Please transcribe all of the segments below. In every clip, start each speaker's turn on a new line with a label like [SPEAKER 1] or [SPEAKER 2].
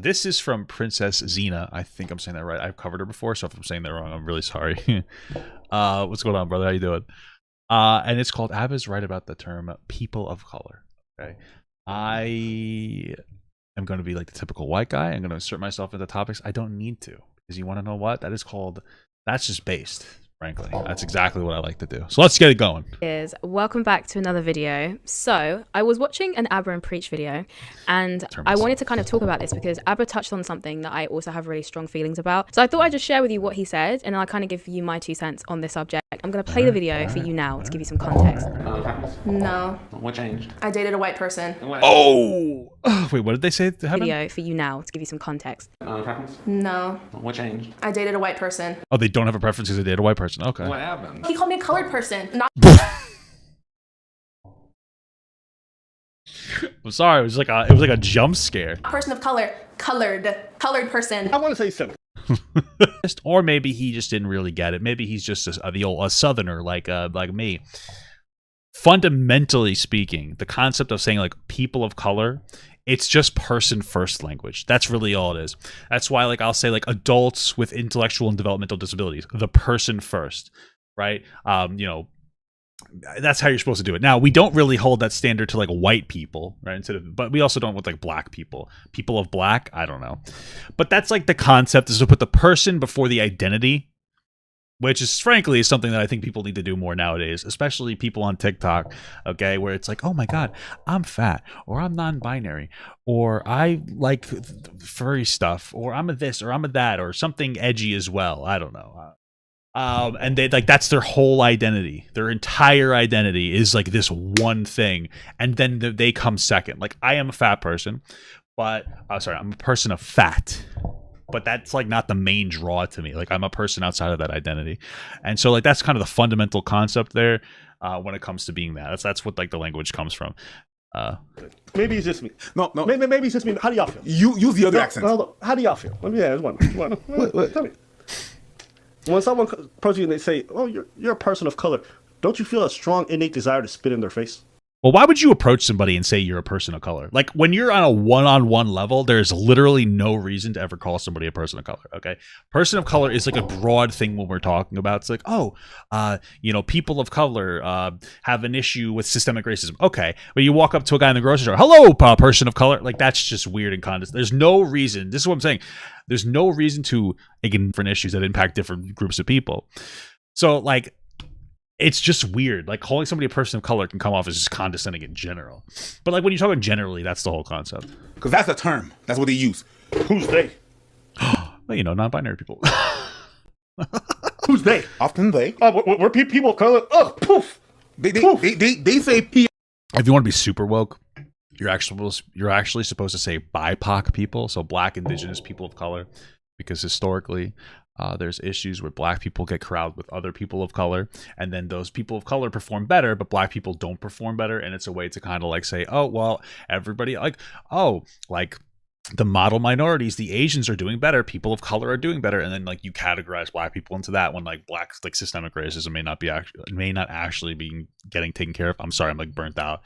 [SPEAKER 1] This is from Princess Xena. I think I'm saying that right. I've covered her before, so if I'm saying that wrong, I'm really sorry. What's going on, brother? How you doing? And it's called Abba's right about the term people of color. Okay. I am going to be like the typical white guy. I'm going to insert myself into topics I don't need to. Because you want to know what? That's just based. Frankly, that's exactly what I like to do. So let's get it going.
[SPEAKER 2] Welcome back to another video. So I was watching an Abra and Preach video, and I wanted to kind of talk about this because Abra touched on something that I also have really strong feelings about. So I thought I'd just share with you what he said, and I'll kind of give you my 2 cents on this subject. I'm going to play the video for you now to give you some context.
[SPEAKER 3] No.
[SPEAKER 4] What changed?
[SPEAKER 3] I dated a white person.
[SPEAKER 1] Oh! Wait, what did they say to happen?
[SPEAKER 2] Video for you now to give you some context.
[SPEAKER 3] No.
[SPEAKER 4] What changed?
[SPEAKER 3] I dated a white person.
[SPEAKER 1] Oh, they don't have a preference because they date a white person. Okay.
[SPEAKER 4] What happened?
[SPEAKER 3] He called me a colored person. Not
[SPEAKER 1] I'm sorry. It was like a jump scare.
[SPEAKER 3] a person of color. Colored person.
[SPEAKER 5] I want to say something.
[SPEAKER 1] Or maybe he just didn't really get it. Maybe he's just a southerner like me. Fundamentally speaking, the concept of saying like people of color, it's just person first language. That's really all it is. That's why like I'll say like adults with intellectual and developmental disabilities, the person first, right? That's how you're supposed to do it. Now, we don't really hold that standard to like white people, right? But we also don't with like black people. People of black, I don't know. But that's like the concept is to put the person before the identity, which is frankly something that I think people need to do more nowadays, especially people on TikTok, okay, where it's like, oh my God, I'm fat, or I'm non-binary, or I like furry stuff, or I'm a this, or I'm a that, or something edgy as well. I don't know. And they like that's their whole identity. Their entire identity is like this one thing, and then they come second. Like I am a fat person, but I'm a person of fat, but that's like not the main draw to me. Like I'm a person outside of that identity, and so like that's kind of the fundamental concept there when it comes to being that. That's what like the language comes from.
[SPEAKER 5] Maybe it's just me.
[SPEAKER 6] No.
[SPEAKER 5] Maybe it's just me. How do y'all feel?
[SPEAKER 6] You use the other accent.
[SPEAKER 5] Hold up. How do y'all feel? Let me ask one. Tell me. When someone approaches you and they say, "Oh, you're a person of color," don't you feel a strong innate desire to spit in their face?
[SPEAKER 1] Well, why would you approach somebody and say you're a person of color? Like when you're on a one-on-one level, there's literally no reason to ever call somebody a person of color. Okay, person of color is like a broad thing when we're talking about. It's like, people of color have an issue with systemic racism. Okay, but you walk up to a guy in the grocery store, "Hello, person of color." Like that's just weird and condescending. There's no reason. This is what I'm saying. There's no reason to ignore different issues that impact different groups of people. So like, it's just weird. Like calling somebody a person of color can come off as just condescending in general. But like when you're talking generally, that's the whole concept.
[SPEAKER 6] Because that's a term. That's what they use.
[SPEAKER 5] Who's they?
[SPEAKER 1] Well, non-binary people.
[SPEAKER 5] Who's they?
[SPEAKER 6] Often they.
[SPEAKER 5] We're people of color. Oh, poof.
[SPEAKER 6] They say P.
[SPEAKER 1] If you want to be super woke, you're actually supposed to say BIPOC people, so Black, Indigenous, people of color, because historically there's issues where Black people get crowded with other people of color, and then those people of color perform better, but Black people don't perform better, and it's a way to kind of like say, oh, well, everybody like the model minorities, the Asians are doing better, people of color are doing better, and then like you categorize Black people into that when like Black like systemic racism may not actually be getting taken care of. I'm sorry, I'm like burnt out.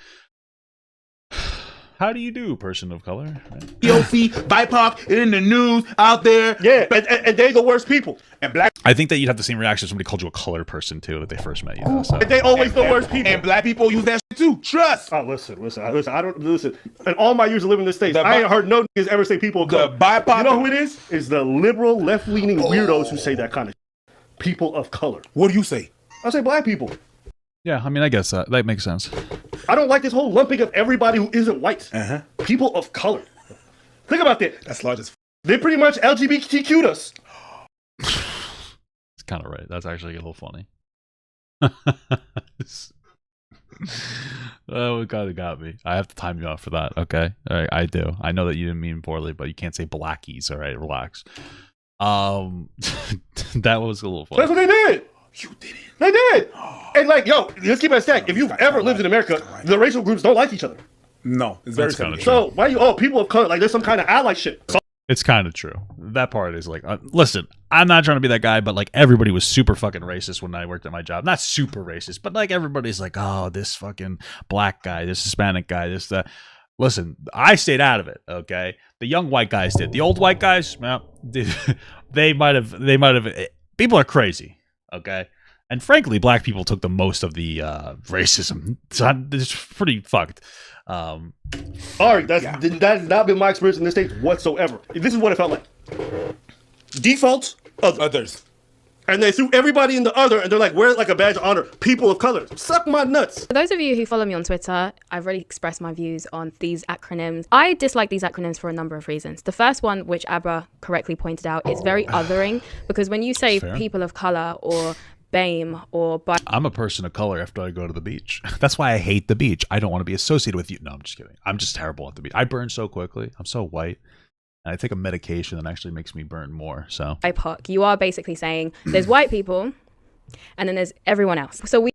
[SPEAKER 1] How do you do, person of color?
[SPEAKER 6] POC, BIPOC, in the news, out there.
[SPEAKER 5] Yeah, and they're the worst people.
[SPEAKER 6] And black.
[SPEAKER 1] I think that you'd have the same reaction if somebody called you a colored person too if they first met you. So.
[SPEAKER 5] And they always the worst people.
[SPEAKER 6] And black people use that shit too. Trust.
[SPEAKER 5] Oh, listen. I don't listen. In all my years of living in the States, I ain't heard no niggas ever say people of color.
[SPEAKER 6] The BIPOC.
[SPEAKER 5] You know who it is? It's the liberal, left-leaning weirdos who say that kind of shit. People of color.
[SPEAKER 6] What do you say?
[SPEAKER 5] I say black people.
[SPEAKER 1] Yeah, I mean, I guess that makes sense.
[SPEAKER 5] I don't like this whole lumping of everybody who isn't white. People of color. Think about that.
[SPEAKER 6] That's large as
[SPEAKER 5] They pretty much LGBTQ'd us.
[SPEAKER 1] It's kind of right. That's actually a little funny. Oh, it kind of got me. I have to time you off for that. Okay, all right, I do. I know that you didn't mean poorly, but you can't say blackies. All right, relax. That was a little funny.
[SPEAKER 5] That's what they did.
[SPEAKER 6] You didn't.
[SPEAKER 5] They did. And like, yo, let's keep it a stack. If you've ever lived in America, the racial groups don't like each other.
[SPEAKER 6] No, it's very
[SPEAKER 1] kind of true.
[SPEAKER 5] So why people of color, like there's some kind of ally shit.
[SPEAKER 1] It's kind of true. That part is like, listen, I'm not trying to be that guy, but like everybody was super fucking racist when I worked at my job. Not super racist, but like everybody's like, oh, this fucking black guy, this Hispanic guy, this, that. Listen, I stayed out of it. Okay, the young white guys did. The old white guys, well, they might have. People are crazy. Okay, and frankly, black people took the most of the racism. It's pretty fucked.
[SPEAKER 5] Sorry, that has not been my experience in this state whatsoever. This is what it felt like. Defaults, others. And they threw everybody in the other, and they're like, wear it like a badge of honor. People of color. Suck my nuts.
[SPEAKER 2] For those of you who follow me on Twitter, I've already expressed my views on these acronyms. I dislike these acronyms for a number of reasons. The first one, which Abra correctly pointed out, is very othering, because when you say people of color or BAME or...
[SPEAKER 1] I'm a person of color after I go to the beach. That's why I hate the beach. I don't want to be associated with you. No, I'm just kidding. I'm just terrible at the beach. I burn so quickly. I'm so white. And I take a medication that actually makes me burn more. So
[SPEAKER 2] BIPOC, you are basically saying there's white people and then there's everyone else. So we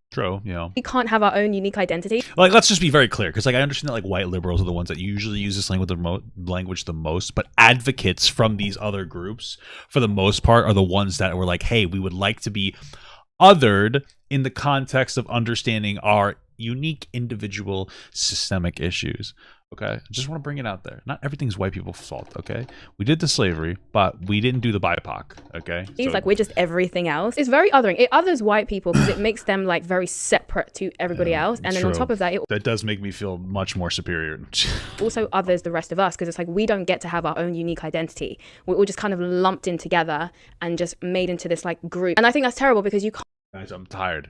[SPEAKER 2] can't have our own unique identity.
[SPEAKER 1] Like, let's just be very clear, because like I understand that like white liberals are the ones that usually use this language the most, but advocates from these other groups, for the most part, are the ones that were like, hey, we would like to be othered in the context of understanding our unique individual systemic issues. Okay, I just want to bring it out there. Not everything's white people's fault. Okay, we did the slavery, but we didn't do the BIPOC. Okay,
[SPEAKER 2] he's like, we're just everything else. It's very othering. It others white people because it makes them like very separate to everybody else, and then on top of that,
[SPEAKER 1] that does make me feel much more superior.
[SPEAKER 2] Also others the rest of us, because it's like we don't get to have our own unique identity. We're all just kind of lumped in together and just made into this like group, and I think that's terrible because you can't.
[SPEAKER 1] Guys, I'm tired.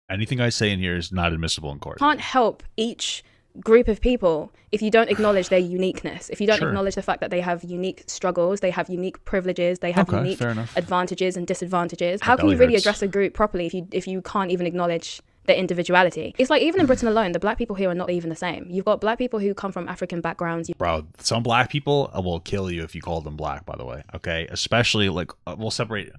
[SPEAKER 1] Anything I say in here is not admissible in court.
[SPEAKER 2] Can't help each group of people if you don't acknowledge their uniqueness, if you don't acknowledge the fact that they have unique struggles, they have unique privileges, they have unique advantages and disadvantages. How can you really address a group properly if you can't even acknowledge their individuality? It's like, even in Britain alone, the black people here are not even the same. You've got black people who come from African backgrounds.
[SPEAKER 1] Bro, some black people will kill you if you call them black, by the way. Okay, especially like we'll separate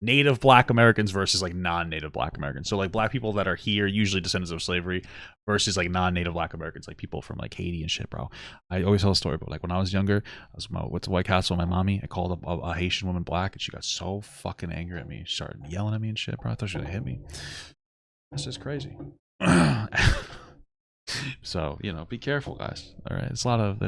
[SPEAKER 1] Native Black Americans versus like non-Native Black Americans. So like black people that are here, usually descendants of slavery, versus like non-Native Black Americans, like people from like Haiti and shit, bro. I always tell a story, but like when I was younger, I was went to White Castle with my mommy. I called a Haitian woman black, and she got so fucking angry at me. She started yelling at me and shit, bro. I thought she was gonna hit me. That's just crazy. So, you know, be careful, guys. All right, it's a lot of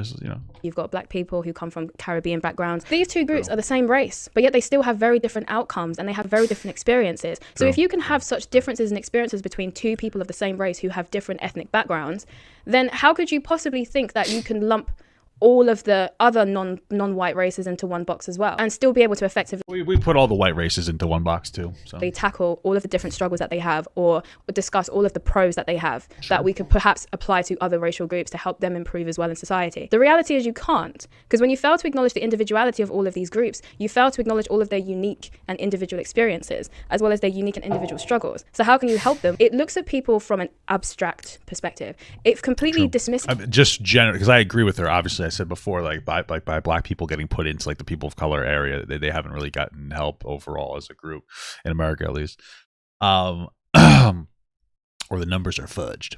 [SPEAKER 1] you've got black people who come from Caribbean backgrounds. These two groups are the same race, but yet they still have very different outcomes and they have very different experiences. So if you can have such differences in experiences between two people of the same race who have different ethnic backgrounds, then how could you possibly think that you can lump all of the other non-white races into one box as well and still be able to effectively... We put all the white races into one box too. So
[SPEAKER 2] they tackle all of the different struggles that they have, or discuss all of the pros that they have that we could perhaps apply to other racial groups to help them improve as well in society. The reality is you can't, because when you fail to acknowledge the individuality of all of these groups, you fail to acknowledge all of their unique and individual experiences, as well as their unique and individual struggles. So how can you help them? It looks at people from an abstract perspective. It completely dismisses...
[SPEAKER 1] Just general, because I agree with her. Obviously, I said before, like by black people getting put into like the people of color area, they haven't really gotten help overall as a group in America, at least. Or the numbers are fudged.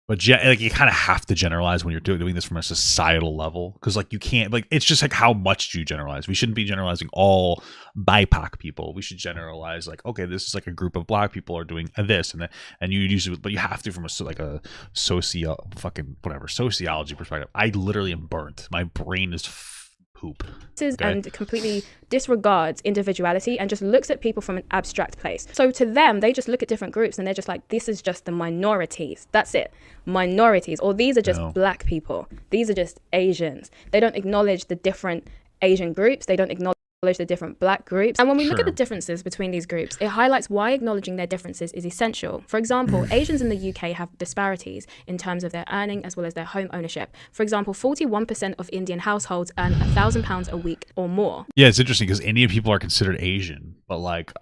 [SPEAKER 1] But like you kind of have to generalize when you're doing this from a societal level, because like you can't, like, it's just like, how much do you generalize? We shouldn't be generalizing all BIPOC people. We should generalize like, okay, this is like a group of black people are doing this and that, and you usually, but you have to from a sociology perspective. I literally am burnt. My brain is poop.
[SPEAKER 2] And completely disregards individuality and just looks at people from an abstract place. So to them, they just look at different groups and they're just like, this is just the minorities. That's it. Minorities. Or these are just black people. These are just Asians. They don't acknowledge the different Asian groups. They don't acknowledge the different black groups. And when we look at the differences between these groups, it highlights why acknowledging their differences is essential. For example, Asians in the UK have disparities in terms of their earning as well as their home ownership. For example, 41% of Indian households earn £1,000 a week or more.
[SPEAKER 1] Yeah, it's interesting because Indian people are considered Asian, but like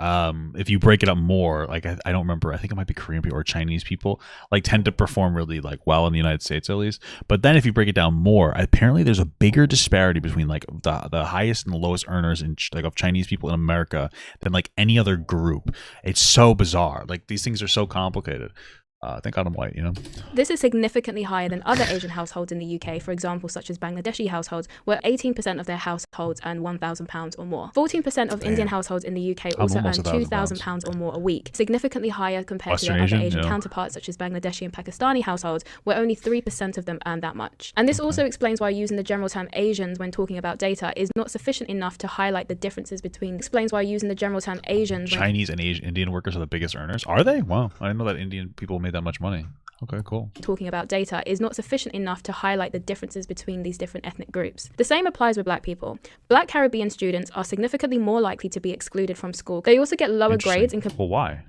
[SPEAKER 1] if you break it up more, like I don't remember, I think it might be Korean people or Chinese people, like tend to perform really like well in the United States at least. But then if you break it down more, apparently there's a bigger disparity between like the highest and the lowest earners like of Chinese people in America than like any other group. It's so bizarre. Like these things are so complicated. I think I'm white, you know.
[SPEAKER 2] This is significantly higher than other Asian households in the UK, for example, such as Bangladeshi households, where 18% of their households earn £1,000 or more. 14% of Indian households in the UK also earn £2,000 or more a week, significantly higher compared to their other Asian counterparts, such as Bangladeshi and Pakistani households, where only 3% of them earn that much. And this also explains why using the general term Asians when talking about data is not sufficient enough to highlight the differences between.
[SPEAKER 1] Chinese and Indian workers are the biggest earners. Are they? Wow, I didn't know that Indian people made that much money. Okay, cool.
[SPEAKER 2] Talking about data is not sufficient enough to highlight the differences between these different ethnic groups. The same applies with black people. Black Caribbean students are significantly more likely to be excluded from school. They also get lower grades in
[SPEAKER 1] Well, why?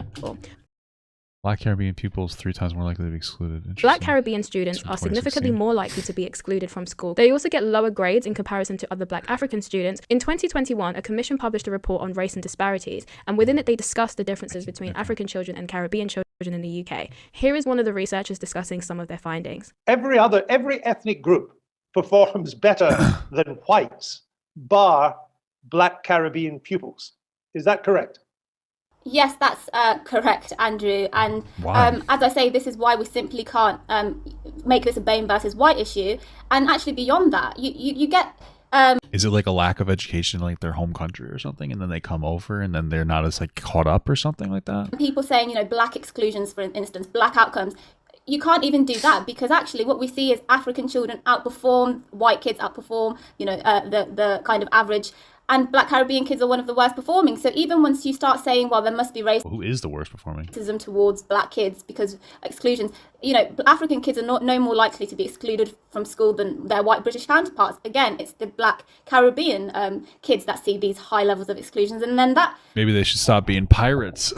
[SPEAKER 1] Black Caribbean pupils 3 times more likely to be excluded.
[SPEAKER 2] Black Caribbean students are significantly more likely to be excluded from school. They also get lower grades in comparison to other Black African students. In 2021, a commission published a report on race and disparities, and within it they discussed the differences between African children and Caribbean children in the UK. Here is one of the researchers discussing some of their findings.
[SPEAKER 4] Every ethnic group performs better than whites, bar Black Caribbean pupils. Is that correct?
[SPEAKER 7] Yes, that's correct, Andrew. And as I say, this is why we simply can't make this a BAME versus white issue. And actually beyond that, you get...
[SPEAKER 1] Is it like a lack of education in like their home country or something, and then they come over and then they're not as like caught up or something like that?
[SPEAKER 7] People saying, black exclusions, for instance, black outcomes. You can't even do that, because actually what we see is African children outperform, white kids outperform, the kind of average. And Black Caribbean kids are one of the worst performing. So even once you start saying, well, there must be racism.
[SPEAKER 1] Who is the worst performing?
[SPEAKER 7] Racism towards black kids because exclusions. African kids are no more likely to be excluded from school than their white British counterparts. Again, it's the Black Caribbean kids that see these high levels of exclusions. And then that...
[SPEAKER 1] Maybe they should stop being pirates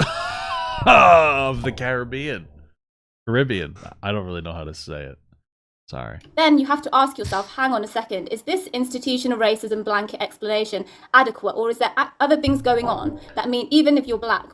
[SPEAKER 1] of the Caribbean. I don't really know how to say it. Sorry.
[SPEAKER 7] Then you have to ask yourself, hang on a second, is this institutional racism blanket explanation adequate, or is there other things going on that mean even if you're black,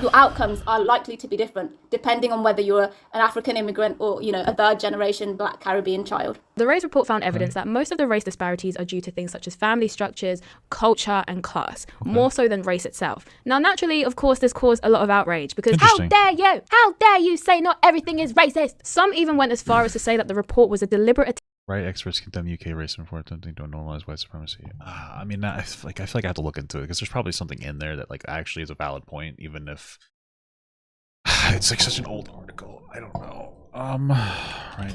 [SPEAKER 7] your outcomes are likely to be different depending on whether you're an African immigrant or, a third generation Black Caribbean child?
[SPEAKER 2] The Race report found evidence that most of the race disparities are due to things such as family structures, culture, and class, more so than race itself. Now, naturally, of course, this caused a lot of outrage because how dare you? How dare you say not everything is racist? Some even went as far as to say that the report was a deliberate attempt.
[SPEAKER 1] Right, experts condemn UK racism for attempting to normalize white supremacy. I feel like I have to look into it because there's probably something in there that like actually is a valid point, even if it's like such an old article. I don't know. Right.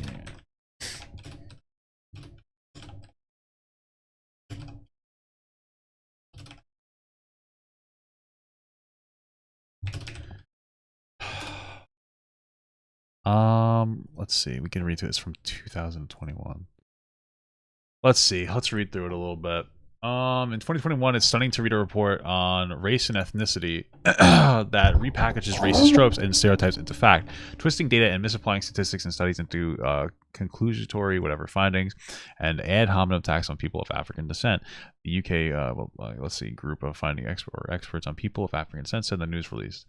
[SPEAKER 1] Let's see. We can read through this from 2021. Let's see. Let's read through it a little bit. In 2021, it's stunning to read a report on race and ethnicity that repackages racist tropes and stereotypes into fact, twisting data and misapplying statistics and studies into conclusory findings, and ad hominem attacks on people of African descent. The UK, let's see, group of finding experts on people of African descent said in the news release.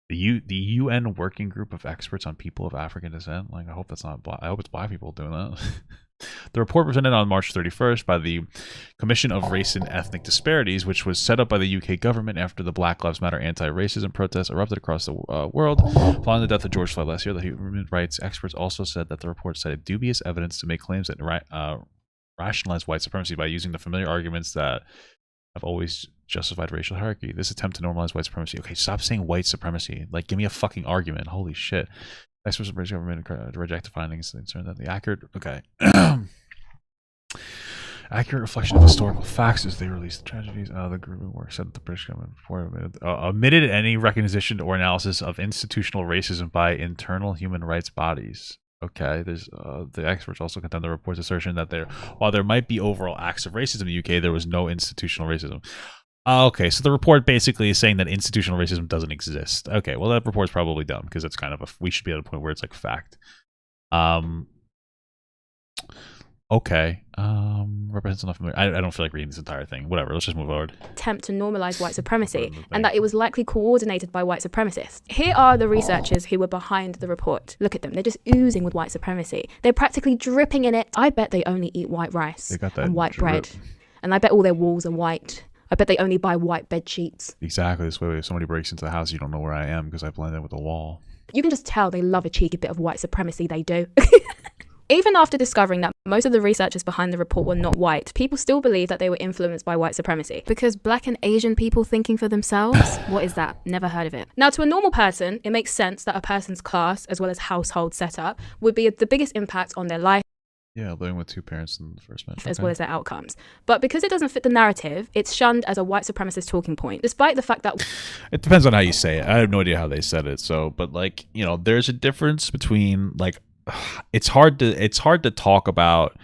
[SPEAKER 1] The UN working group of experts on people of African descent. Like, I hope that's not black. I hope it's black people doing that. The report presented on March 31st by the Commission of Race and Ethnic Disparities, which was set up by the UK government after the Black Lives Matter anti-racism protests erupted across the world. Following the death of George Floyd last year, the human rights experts also said that the report cited dubious evidence to make claims that rationalize white supremacy by using the familiar arguments that have always justified racial hierarchy. This attempt to normalize white supremacy. Okay, stop saying white supremacy. Like, give me a fucking argument. Holy shit. Experts of the British government to reject the findings concerned that the accurate reflection of historical facts as they released the tragedies. The group of work said that the British government omitted any recognition or analysis of institutional racism by internal human rights bodies. Okay, there's the experts also condemned the report's assertion that while there might be overall acts of racism in the UK, there was no institutional racism. Okay, so the report basically is saying that institutional racism doesn't exist. Okay, well that report's probably dumb because it's kind of we should be at a point where it's like fact. Okay. Represents enough. I don't feel like reading this entire thing. Whatever. Let's just move forward.
[SPEAKER 2] Attempt to normalize white supremacy, and that it was likely coordinated by white supremacists. Here are the researchers who were behind the report. Look at them. They're just oozing with white supremacy. They're practically dripping in it. I bet they only eat white rice and white bread, and I bet all their walls are white. I bet they only buy white bed sheets.
[SPEAKER 1] Exactly. This way, if somebody breaks into the house, you don't know where I am because I blend in with the wall.
[SPEAKER 2] You can just tell they love a cheeky bit of white supremacy, they do. Even after discovering that most of the researchers behind the report were not white, people still believe that they were influenced by white supremacy. Because Black and Asian people thinking for themselves? What is that? Never heard of it. Now, to a normal person, it makes sense that a person's class, as well as household setup, would be the biggest impact on their life.
[SPEAKER 1] Yeah, living with two parents in the first mention.
[SPEAKER 2] As well as their outcomes. But because it doesn't fit the narrative, it's shunned as a white supremacist talking point, despite the fact that...
[SPEAKER 1] It depends on how you say it. I have no idea how they said it. So, but like, you know, there's a difference between like, it's hard to talk about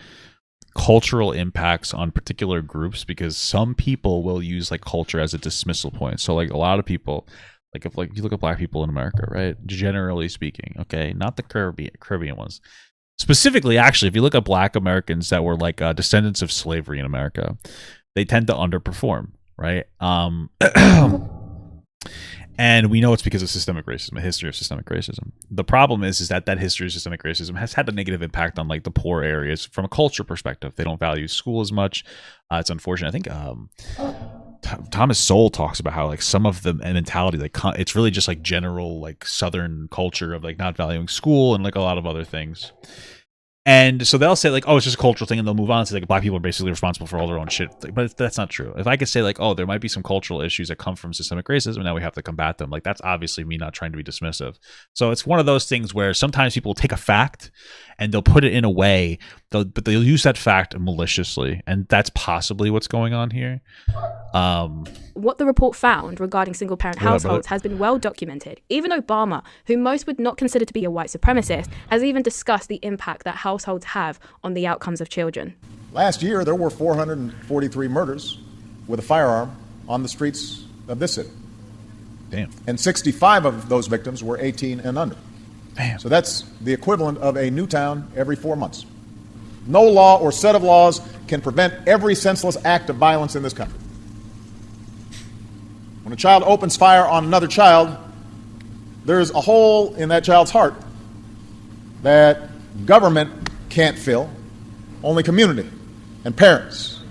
[SPEAKER 1] cultural impacts on particular groups because some people will use like culture as a dismissal point. So like a lot of people, like if like you look at Black people in America, right? Generally speaking, okay, not the Caribbean ones. Specifically, actually, if you look at Black Americans that were like descendants of slavery in America, they tend to underperform, right? And we know it's because of systemic racism, a history of systemic racism. The problem is that history of systemic racism has had a negative impact on like the poor areas from a culture perspective. They don't value school as much. It's unfortunate. I think Thomas Sowell talks about how like some of the mentality, like it's really just like general like Southern culture of like not valuing school and like a lot of other things. And so they'll say like, oh, it's just a cultural thing, and they'll move on to like Black people are basically responsible for all their own shit. But that's not true. If I could say like, oh, there might be some cultural issues that come from systemic racism, and now we have to combat them. Like that's obviously me not trying to be dismissive. So it's one of those things where sometimes people will take a fact and they'll put it in a way, but they'll use that fact maliciously, and that's possibly what's going on here.
[SPEAKER 2] What the report found regarding single-parent households has been well documented. Even Obama, who most would not consider to be a white supremacist, has even discussed the impact that households have on the outcomes of children.
[SPEAKER 8] Last year, there were 443 murders with a firearm on the streets of this city.
[SPEAKER 1] Damn.
[SPEAKER 8] And 65 of those victims were 18 and under.
[SPEAKER 1] Damn.
[SPEAKER 8] So that's the equivalent of a new town every 4 months. No law or set of laws can prevent every senseless act of violence in this country. When a child opens fire on another child, there's a hole in that child's heart that government can't fill. Only community and parents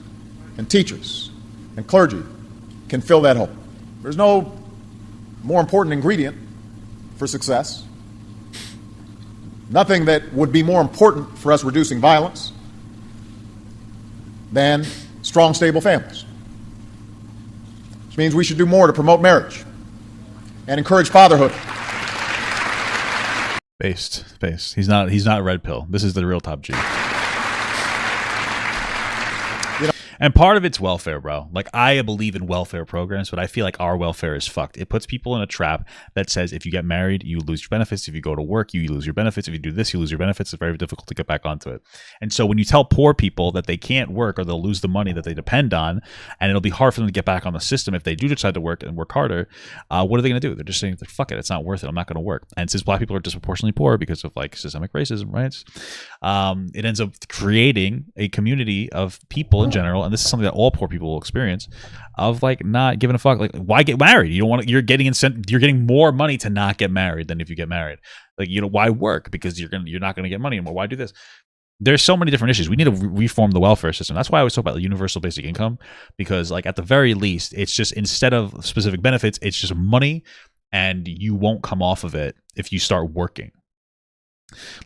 [SPEAKER 8] and teachers and clergy can fill that hole. There's no more important ingredient for success. Nothing that would be more important for us reducing violence than strong, stable families. Which means we should do more to promote marriage and encourage fatherhood.
[SPEAKER 1] Based. He's not red pill. This is the real top G. And part of it's welfare, bro. Like, I believe in welfare programs, but I feel like our welfare is fucked. It puts people in a trap that says if you get married, you lose your benefits. If you go to work, you lose your benefits. If you do this, you lose your benefits. It's very difficult to get back onto it. And so when you tell poor people that they can't work or they'll lose the money that they depend on, and it'll be hard for them to get back on the system if they do decide to work and work harder, what are they going to do? They're just saying, like, fuck it, it's not worth it. I'm not going to work. And since Black people are disproportionately poor because of like systemic racism, right? It ends up creating a community of people in general, and this is something that all poor people will experience, of like not giving a fuck. Like, why get married? You don't want to, you're getting more money to not get married than if you get married. Like, you know, why work? Because you're not gonna get money anymore. Why do this? There's so many different issues. We need to reform the welfare system. That's why I always talk about the universal basic income, because like at the very least, it's just, instead of specific benefits, it's just money, and you won't come off of it if you start working.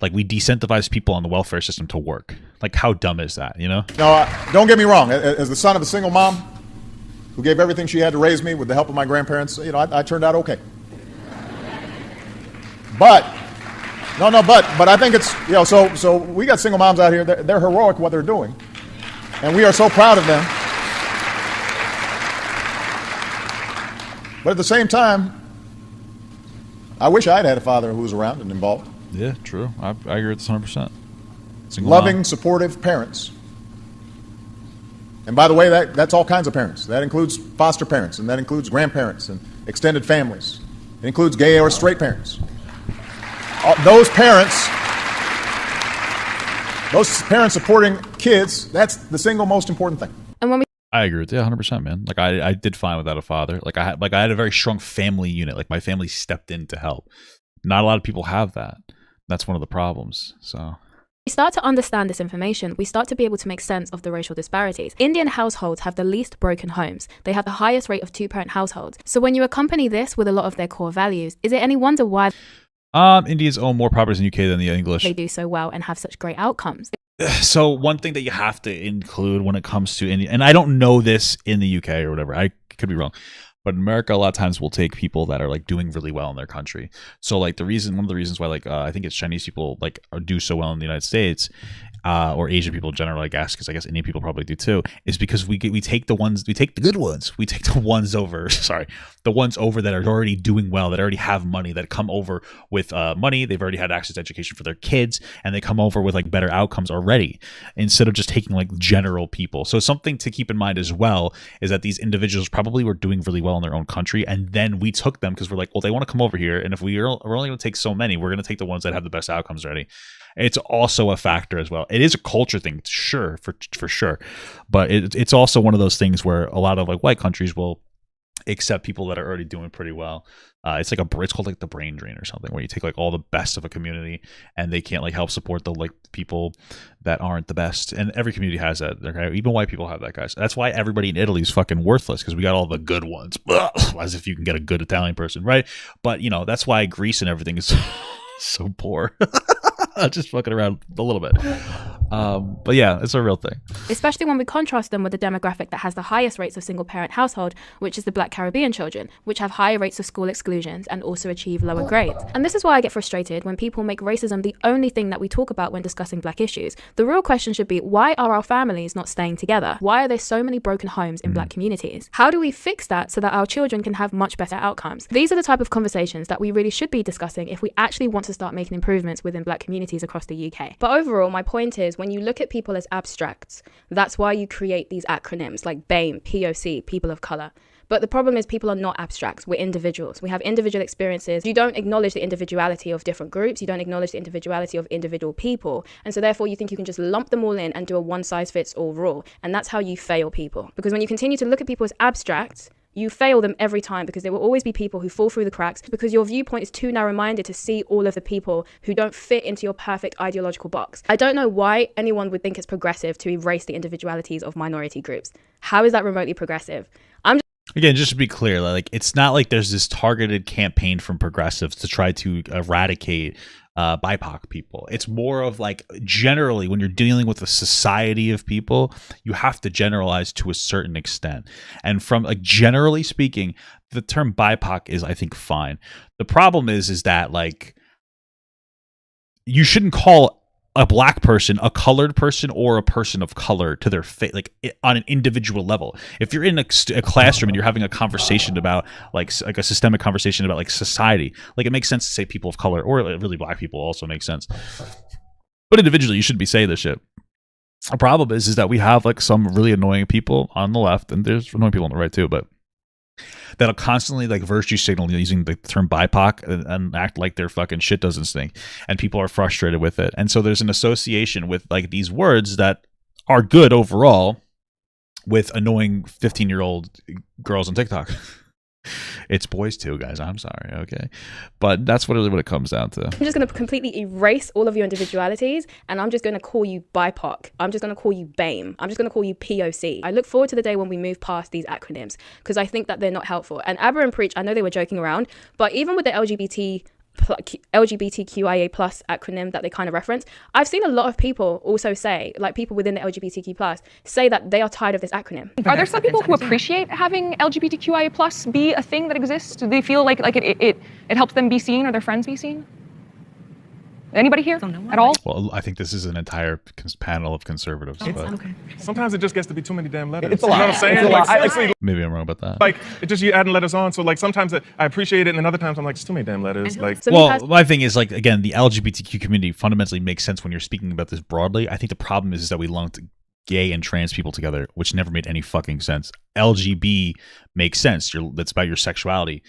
[SPEAKER 1] Like, we decentivize people on the welfare system to work. Like, how dumb is that, you know?
[SPEAKER 8] No, don't get me wrong. As the son of a single mom who gave everything she had to raise me with the help of my grandparents, you know, I turned out okay. But I think it's, you know, so we got single moms out here. They're heroic what they're doing, and we are so proud of them. But at the same time, I wish I had a father who was around and involved.
[SPEAKER 1] Yeah, true. I agree with this 100%.
[SPEAKER 8] Loving, supportive parents. And by the way, that's all kinds of parents. That includes foster parents, and that includes grandparents and extended families. It includes gay or straight parents. Those parents supporting kids, that's the single most important thing.
[SPEAKER 2] And when we
[SPEAKER 1] I agree with you 100%, man. Like, I did fine without a father. Like, I had a very strong family unit. Like, my family stepped in to help. Not a lot of people have that. That's one of the problems. So
[SPEAKER 2] we start to understand this information, we start to be able to make sense of the racial disparities. Indian households have the least broken homes. They have the highest rate of two-parent households. So when you accompany this with a lot of their core values, is it any wonder why...
[SPEAKER 1] Indians own more properties in the UK than the English.
[SPEAKER 2] They do so well and have such great outcomes.
[SPEAKER 1] So one thing that you have to include when it comes to India, and I don't know this in the UK or whatever, I could be wrong, but in America, a lot of times we'll take people that are like doing really well in their country. So like one of the reasons why like I think it's Chinese people like do so well in the United States, or Asian people in general, I guess, because I guess Indian people probably do too, is because we take the good ones, we take the ones over, the ones over that are already doing well, that already have money, that come over with money, they've already had access to education for their kids, and they come over with like better outcomes already, instead of just taking like general people. So something to keep in mind as well is that these individuals probably were doing really well in their own country, and then we took them because we're like, well, they want to come over here, and if we're only going to take so many, we're going to take the ones that have the best outcomes already. It's also a factor as well. It is a culture thing, sure, for sure, but it's also one of those things where a lot of like white countries will accept people that are already doing pretty well. It's called like the brain drain or something, where you take like all the best of a community and they can't like help support the like people that aren't the best. And every community has that. Okay? Even white people have that, guys. That's why everybody in Italy is fucking worthless, because we got all the good ones. As if you can get a good Italian person, right? But that's why Greece and everything is so poor. Just fucking around a little bit. But yeah, it's a real thing.
[SPEAKER 2] Especially when we contrast them with the demographic that has the highest rates of single parent household, which is the Black Caribbean children, which have higher rates of school exclusions and also achieve lower grades. And this is why I get frustrated when people make racism the only thing that we talk about when discussing Black issues. The real question should be, why are our families not staying together? Why are there so many broken homes in Black communities? How do we fix that so that our children can have much better outcomes? These are the type of conversations that we really should be discussing if we actually want to start making improvements within Black communities across the UK. But overall, my point is, when you look at people as abstracts, that's why you create these acronyms like BAME, POC, people of color. But the problem is, people are not abstracts. We're individuals. We have individual experiences. You don't acknowledge the individuality of different groups. You don't acknowledge the individuality of individual people. And so therefore you think you can just lump them all in and do a one-size-fits-all rule. And that's how you fail people. Because when you continue to look at people as abstracts, you fail them every time, because there will always be people who fall through the cracks because your viewpoint is too narrow-minded to see all of the people who don't fit into your perfect ideological box. I don't know why anyone would think it's progressive to erase the individualities of minority groups. How is that remotely progressive?
[SPEAKER 1] Again, just to be clear, like, it's not like there's this targeted campaign from progressives to try to eradicate BIPOC people. It's more of like, generally, when you're dealing with a society of people, you have to generalize to a certain extent. And from like, generally speaking, the term BIPOC is, I think, fine. The problem is that like, you shouldn't call a Black person a colored person or a person of color to their face, like on an individual level. If you're in a classroom and you're having a conversation about like a systemic conversation about like society, like it makes sense to say people of color, or really Black people also makes sense. But individually, you shouldn't be saying this shit. The problem is that we have like some really annoying people on the left, and there's annoying people on the right too, but that'll constantly like virtue signal using the term BIPOC and act like their fucking shit doesn't stink, and people are frustrated with it. And so there's an association with like these words that are good overall with annoying 15-year-old girls on TikTok. It's boys too, guys. I'm sorry, okay? But that's what it comes down to.
[SPEAKER 2] I'm just going to completely erase all of your individualities, and I'm just going to call you BIPOC. I'm just going to call you BAME. I'm just going to call you POC. I look forward to the day when we move past these acronyms, because I think that they're not helpful. And Abra and Preach, I know they were joking around, but even with the LGBTQIA plus acronym that they kind of reference, I've seen a lot of people also say, like people within the LGBTQ plus, say that they are tired of this acronym.
[SPEAKER 9] Are there some people who appreciate having LGBTQIA plus be a thing that exists? Do they feel like it helps them be seen, or their friends be seen? Anybody here at all?
[SPEAKER 1] Well, I think this is an entire panel of conservatives. But
[SPEAKER 10] Okay. Sometimes it just gets to be too many damn letters.
[SPEAKER 11] It's a lot.
[SPEAKER 10] You know what I'm saying?
[SPEAKER 11] It's a lot.
[SPEAKER 10] Like, seriously,
[SPEAKER 1] maybe I'm wrong about that.
[SPEAKER 10] like it just, you adding letters on. So like sometimes I appreciate it, and other times I'm like, it's too many damn letters. Like,
[SPEAKER 2] So
[SPEAKER 1] well, my thing is like, again, the LGBTQ community fundamentally makes sense when you're speaking about this broadly. I think the problem is that we lumped gay and trans people together, which never made any fucking sense. LGB makes sense. That's about your sexuality.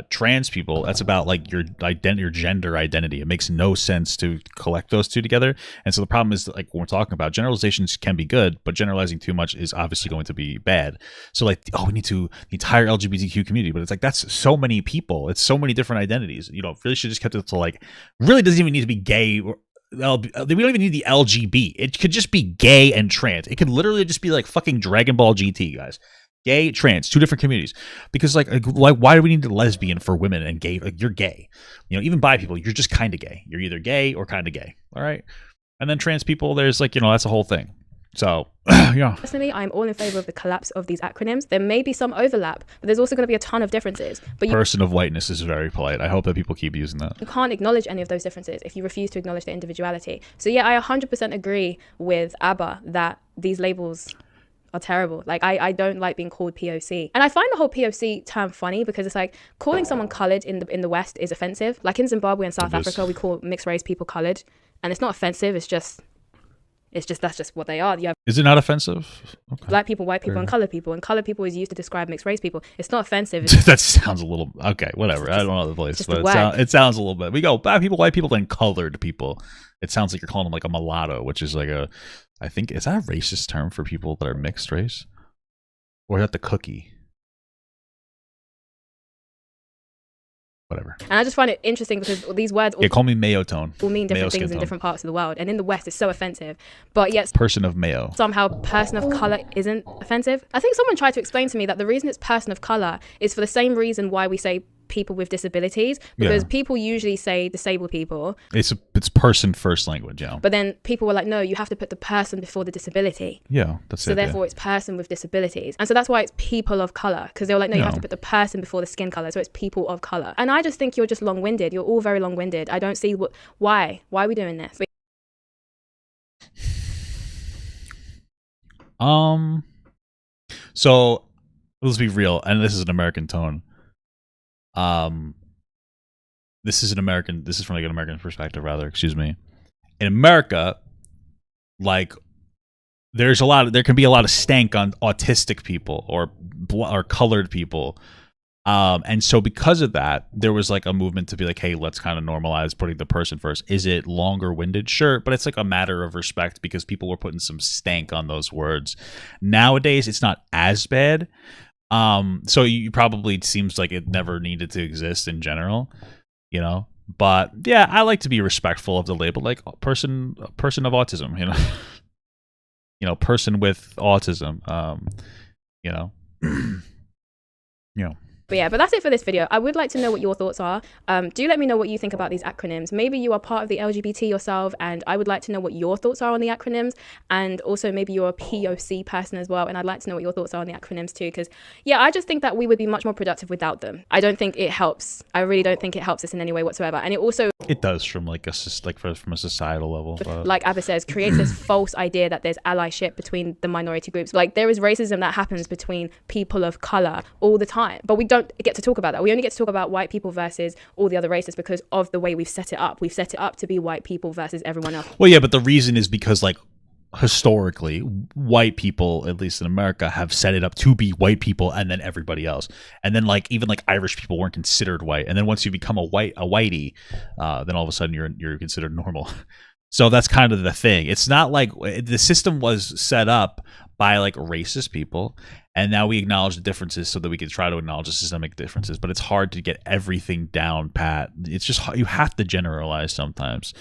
[SPEAKER 1] Trans people, that's about like your gender identity. It makes no sense to collect those two together. And so the problem is, like, when we're talking about generalizations can be good, but generalizing too much is obviously going to be bad. So like, we need the entire LGBTQ community, but it's like, that's so many people. It's so many different identities. Really should just kept it to like, really doesn't even need to be gay. We don't even need the LGB. It could just be gay and trans. It could literally just be like fucking Dragon Ball GT, guys. Gay, trans, two different communities. Because like why do we need a lesbian for women and gay? Like, you're gay. You know, even bi people, you're just kind of gay. You're either gay or kind of gay. All right. And then trans people, there's like, you know, that's a whole thing. So, yeah.
[SPEAKER 2] Personally, I'm all in favor of the collapse of these acronyms. There may be some overlap, but there's also going to be a ton of differences. But
[SPEAKER 1] Person of whiteness is very polite. I hope that people keep using that.
[SPEAKER 2] You can't acknowledge any of those differences if you refuse to acknowledge their individuality. So yeah, I 100% agree with Abra that these labels are terrible. Like, I don't like being called POC. And I find the whole POC term funny because it's like calling someone coloured in the West is offensive. Like in Zimbabwe and South Africa, we call mixed race people coloured. And it's not offensive. It's just that's just what they are. You have
[SPEAKER 1] Is it not offensive? Okay.
[SPEAKER 2] black people, white people, and coloured people. And coloured people is used to describe mixed race people. It's not offensive.
[SPEAKER 1] That sounds a little okay. Whatever. I don't know the place, but it sounds a little bit. We go black people, white people, then colored people. It sounds like you're calling them like a mulatto, which is like I think, is that a racist term for people that are mixed race, or is that the cookie? Whatever.
[SPEAKER 2] And I just find it interesting because these words
[SPEAKER 1] call me Mayo tone.
[SPEAKER 2] Will mean different things in different parts of the world. And in the West, it's so offensive. But yet,
[SPEAKER 1] person of Mayo.
[SPEAKER 2] Somehow, person of color isn't offensive. I think someone tried to explain to me that the reason it's person of color is for the same reason why we say people with disabilities, because people usually say disabled people.
[SPEAKER 1] It's person first language, yeah.
[SPEAKER 2] But then people were like, no, you have to put the person before the disability.
[SPEAKER 1] Yeah, that's it.
[SPEAKER 2] So therefore, it's person with disabilities, and so that's why it's people of color, because they were like, no, you have to put the person before the skin color, so it's people of color. And I just think you're just long-winded. You're all very long-winded. I don't see why are we doing this?
[SPEAKER 1] So let's be real, and this is an American tone. This is from like an American perspective, rather, excuse me. In America, like, there can be a lot of stank on autistic people or colored people. And so because of that, there was like a movement to be like, hey, let's kind of normalize putting the person first. Is it longer winded? Sure. But it's like a matter of respect because people were putting some stank on those words. Nowadays, it's not as bad. So you probably, it seems like it never needed to exist in general, you know, but yeah, I like to be respectful of the label, like person of autism, you know, person with autism, you know,
[SPEAKER 2] But that's it for this video. I would like to know what your thoughts are. Do let me know what you think about these acronyms. Maybe you are part of the LGBT yourself, and I would like to know what your thoughts are on the acronyms. And also maybe you're a POC person as well, and I'd like to know what your thoughts are on the acronyms too. Because yeah, I just think that we would be much more productive without them. I don't think it helps. I really don't think it helps us in any way whatsoever. And it does
[SPEAKER 1] from like from a societal level. But
[SPEAKER 2] like Abra says, creates this false idea that there's allyship between the minority groups. Like, there is racism that happens between people of color all the time, but we don't get to talk about that. We only get to talk about white people versus all the other races because of the way we've set it up. We've set it up to be white people versus everyone else.
[SPEAKER 1] Well, yeah, but the reason is because, like, historically, white people, at least in America, have set it up to be white people and then everybody else. And then, like, even like Irish people weren't considered white. And then once you become a whitey, then all of a sudden you're considered normal. So that's kind of the thing. It's not like the system was set up by like racist people, and now we acknowledge the differences so that we can try to acknowledge the systemic differences. But it's hard to get everything down pat. It's just, you have to generalize sometimes.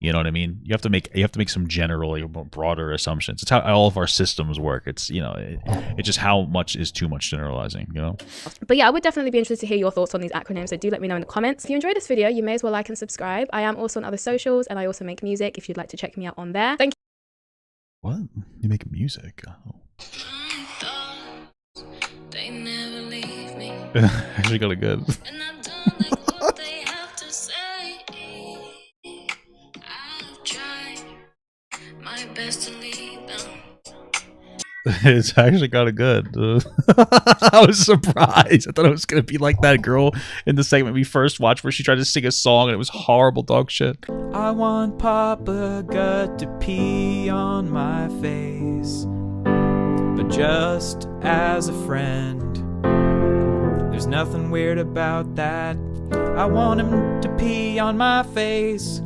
[SPEAKER 1] You know what I mean? You have to make some general, broader assumptions. It's how all of our systems work. It's, you know, it's just how much is too much generalizing, you know?
[SPEAKER 2] But yeah, I would definitely be interested to hear your thoughts on these acronyms. So do let me know in the comments. If you enjoyed this video, you may as well like and subscribe. I am also on other socials, and I also make music if you'd like to check me out on there. Thank you.
[SPEAKER 1] What? You make music? Oh.
[SPEAKER 11] They never leave me.
[SPEAKER 1] Actually got it good.
[SPEAKER 11] And I don't like what they have to say. I've tried my best to lead them.
[SPEAKER 1] It's actually kind of good. I was surprised. I thought it was going to be like that girl in the segment we first watched where she tried to sing a song and it was horrible dog shit.
[SPEAKER 12] I want Papa Gut to pee on my face, but just as a friend. There's nothing weird about that. I want him to pee on my face.